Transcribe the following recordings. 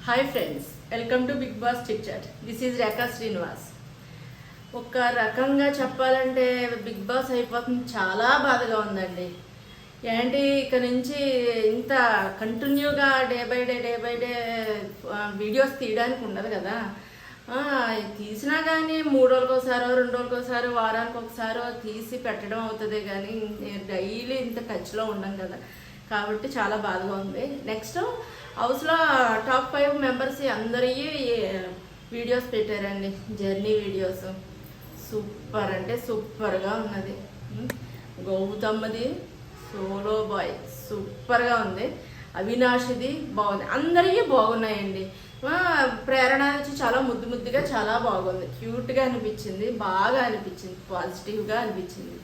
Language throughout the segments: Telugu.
Hi friends, welcome to Bigg Boss chit chat. This is Rekha Srinivas. ఒక రకంగా చెప్పాలంటే బిగ్ బాస్ అయిపోతుంది, చాలా బాధగా ఉందండి. ఏంటి ఇక నుంచి ఇంత కంటిన్యూగా డే బై డే వీడియోస్ తీయడానికి ఉండదు కదా. తీసినా కానీ 3 రోజులకోసారో 2 రోజులకోసారో వారానికి ఒకసారో తీసి పెట్టడం అవుతుంది, కానీ డైలీ ఇంత టచ్లో ఉండం కదా. కాబట్టి చాలా బాధగా ఉంది. నెక్స్ట్ హౌస్లో టాప్ 5 మెంబర్స్ అందరి వీడియోస్ పెట్టారండి, జర్నీ వీడియోస్. సూపర్ అంటే సూపర్గా ఉన్నది. గౌతమ్ది సోలో బాయ్ సూపర్గా ఉంది. అవినాష్ది బాగుంది, అందరివి బాగున్నాయండి. ప్రేరణ వచ్చి చాలా ముద్దుగా చాలా బాగుంది, క్యూట్గా అనిపించింది, బాగా అనిపించింది, పాజిటివ్గా అనిపించింది.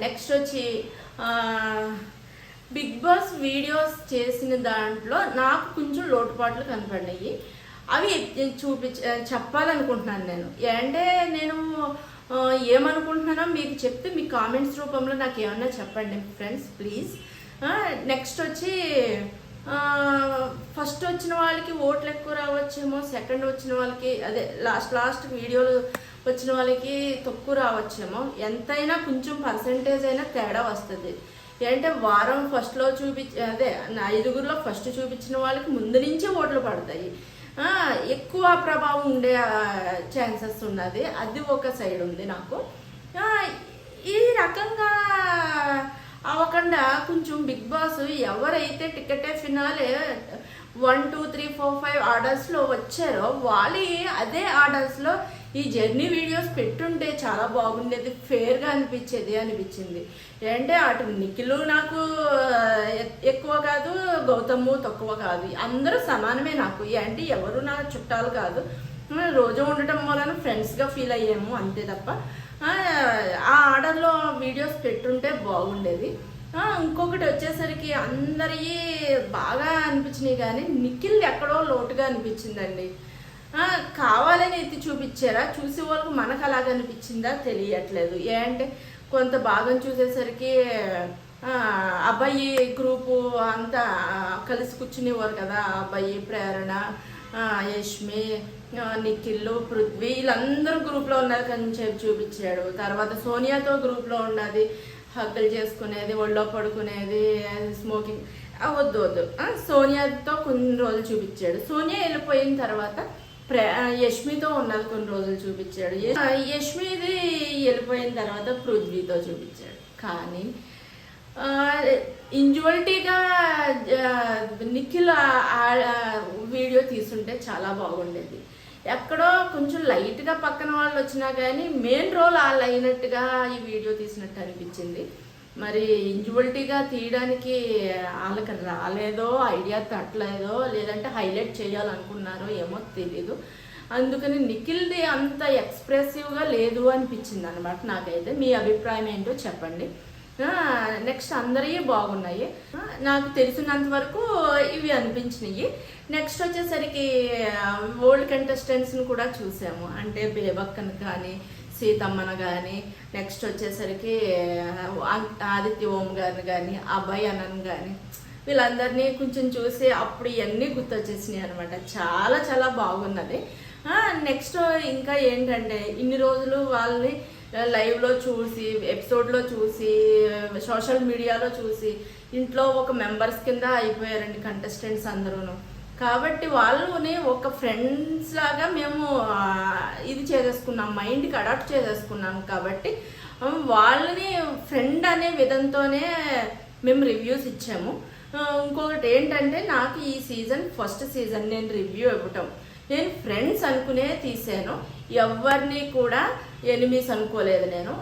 నెక్స్ట్ వచ్చి బిగ్ బాస్ వీడియోస్ చేసిన దాంట్లో నాకు కొంచెం లోటుపాట్లు కనపడినాయి. అవి చెప్పాలనుకుంటున్నాను నేను. అంటే నేను ఏమనుకుంటున్నానో మీకు చెప్తే మీ కామెంట్స్ రూపంలో నాకు ఏమన్నా చెప్పండి ఫ్రెండ్స్, ప్లీజ్. నెక్స్ట్ వచ్చి ఫస్ట్ వచ్చిన వాళ్ళకి ఓట్లు ఎక్కువ రావచ్చేమో, సెకండ్ వచ్చిన వాళ్ళకి అదే లాస్ట్ వీడియోలు వచ్చిన వాళ్ళకి తక్కువ రావచ్చేమో. ఎంతైనా కొంచెం పర్సంటేజ్ అయినా తేడా వస్తుంది. ఏంటంటే వారం ఫస్ట్లో అదే 5గురిలో ఫస్ట్ చూపించిన వాళ్ళకి ముందు నుంచే ఓట్లు పడతాయి, ఎక్కువ ప్రభావం ఉండే ఛాన్సెస్ ఉన్నది. అది ఒక సైడ్ ఉంది నాకు. ఈ రకంగా అవ్వకుండా కొంచెం బిగ్ బాస్ ఎవరైతే టికెటే ఫినాలే 1, 2, 3, 4, 5 ఆర్డర్స్లో వచ్చారో వాళ్ళు అదే ఆర్డర్స్లో ఈ జర్నీ వీడియోస్ పెట్టుంటే చాలా బాగుండేది, ఫేర్గా అనిపించింది. అంటే అటు నిఖిల్ నాకు ఎక్కువ కాదు, గౌతమ్ తక్కువ కాదు, అందరూ సమానమే నాకు. అంటే ఎవరు నా చుట్టాలు కాదు, రోజు ఉండటం వలన ఫ్రెండ్స్గా ఫీల్ అయ్యాము అంతే తప్ప ఆ ఆర్డర్లో వీడియోస్ పెట్టుంటే బాగుండేది. ఇంకొకటి వచ్చేసరికి అందరి బాగా అనిపించినాయి, కానీ నిఖిల్ ఎక్కడో లోటుగా అనిపించిందండి. కావాలని ఎత్తి చూపించారా, చూసే వాళ్ళకు మనకు అలాగ అనిపించిందా తెలియట్లేదు. ఏంటంటే కొంత భాగం చూసేసరికి అబ్బాయి గ్రూపు అంతా కలిసి కూర్చునేవారు కదా, అబ్బాయి, ప్రేరణ, యష్మి, నిఖిల్, పృథ్వీ వీళ్ళందరూ గ్రూప్లో ఉన్నారు కానీ చూపించాడు. తర్వాత సోనియాతో గ్రూప్లో ఉన్నది, హక్కులు చేసుకునేది, ఒళ్ళో పడుకునేది, స్మోకింగ్ వద్దు. సోనియాతో కొన్ని రోజులు చూపించాడు. సోనియా వెళ్ళిపోయిన తర్వాత యష్మితో ఉన్నది కొన్ని రోజులు చూపించాడు. యష్మిది వెళ్ళిపోయిన తర్వాత పృథ్వీతో చూపించాడు. కానీ ఇంజువల్టీగా నిఖిల్ వీడియో తీసుంటే చాలా బాగుండేది. ఎక్కడో కొంచెం లైట్గా పక్కన వాళ్ళు వచ్చినా కానీ మెయిన్ రోల్ వాళ్ళు అయినట్టుగా ఈ వీడియో తీసినట్టు అనిపించింది. మరి ఇంజువల్టీగా తీయడానికి వాళ్ళకి రాలేదో, ఐడియా తట్టలేదో, లేదంటే హైలైట్ చేయాలనుకున్నారో ఏమో తెలీదు. అందుకని నిఖిల్ది అంత ఎక్స్ప్రెసివ్గా లేదు అనిపించింది అనమాట నాకైతే. మీ అభిప్రాయం ఏంటో చెప్పండి. నెక్స్ట్ అందరివి బాగున్నాయి, నాకు తెలిసినంత వరకు ఇవి అనిపించినాయి. నెక్స్ట్ వచ్చేసరికి ఓల్డ్ కంటెస్టెంట్స్ని కూడా చూసాము. అంటే బేబక్కను కానీ, సీతమ్మను కానీ, నెక్స్ట్ వచ్చేసరికి ఆదిత్య ఓం గారిని కానీ, అబ్బాయి అన్నను కానీ, వీళ్ళందరినీ కొంచెం చూసి అప్పుడు ఇవన్నీ గుర్తొచ్చేసినాయి అనమాట. చాలా చాలా బాగున్నది. నెక్స్ట్ ఇంకా ఏంటంటే ఇన్ని రోజులు వాళ్ళని లైవ్లో చూసి, ఎపిసోడ్లో చూసి, సోషల్ మీడియాలో చూసి ఇంట్లో ఒక మెంబర్స్ కింద అయిపోయారండి కంటెస్టెంట్స్ అందరూ. కాబట్టి వాళ్ళని ఒక ఫ్రెండ్స్ లాగా మేము ఇది చేసేసుకున్నాం, మైండ్కి అడాప్ట్ చేసేసుకున్నాము. కాబట్టి వాళ్ళని ఫ్రెండ్ అనే విధంతోనే మేము రివ్యూస్ ఇచ్చాము. ఇంకొకటి ఏంటంటే నాకు ఈ సీజన్ ఫస్ట్ సీజన్ నేను రివ్యూ ఇవ్వటం నేను ఫ్రెండ్స్ అనుకునే తీసాను, ఎవరిని కూడా ఎనిమీస్ అనుకోలేదు. నేను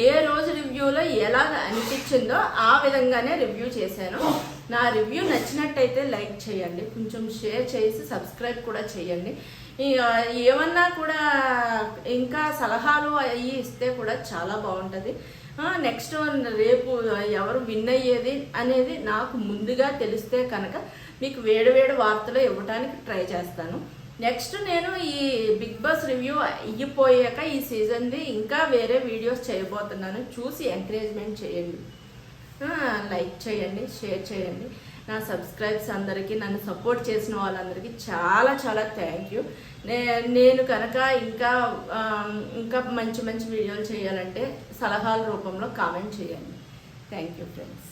ఏ రోజు రివ్యూలో ఎలాగ అనిపించిందో ఆ విధంగానే రివ్యూ చేశాను. నా రివ్యూ నచ్చినట్టయితే లైక్ చేయండి, కొంచెం షేర్ చేసి సబ్స్క్రైబ్ కూడా చేయండి. ఏమన్నా కూడా ఇంకా సలహాలు అవి ఇస్తే కూడా చాలా బాగుంటుంది. నెక్స్ట్ రేపు ఎవరు విన్ అయ్యేది అనేది నాకు ముందుగా తెలిస్తే కనుక మీకు వేడి వార్తలు ఇవ్వడానికి ట్రై చేస్తాను. నెక్స్ట్ నేను ఈ బిగ్ బాస్ రివ్యూ ఇయ్యిపోయాక ఈ సీజన్ది ఇంకా వేరే వీడియోస్ చేయబోతున్నాను, చూసి ఎంకరేజ్మెంట్ చేయండి, లైక్ చేయండి, షేర్ చేయండి. నా సబ్స్క్రైబ్స్ అందరికీ, నన్ను సపోర్ట్ చేసిన వాళ్ళందరికీ చాలా చాలా థ్యాంక్ యూ. నేను కనుక ఇంకా మంచి మంచి వీడియోలు చేయాలంటే సలహాల రూపంలో కామెంట్ చేయండి. Thank you friends.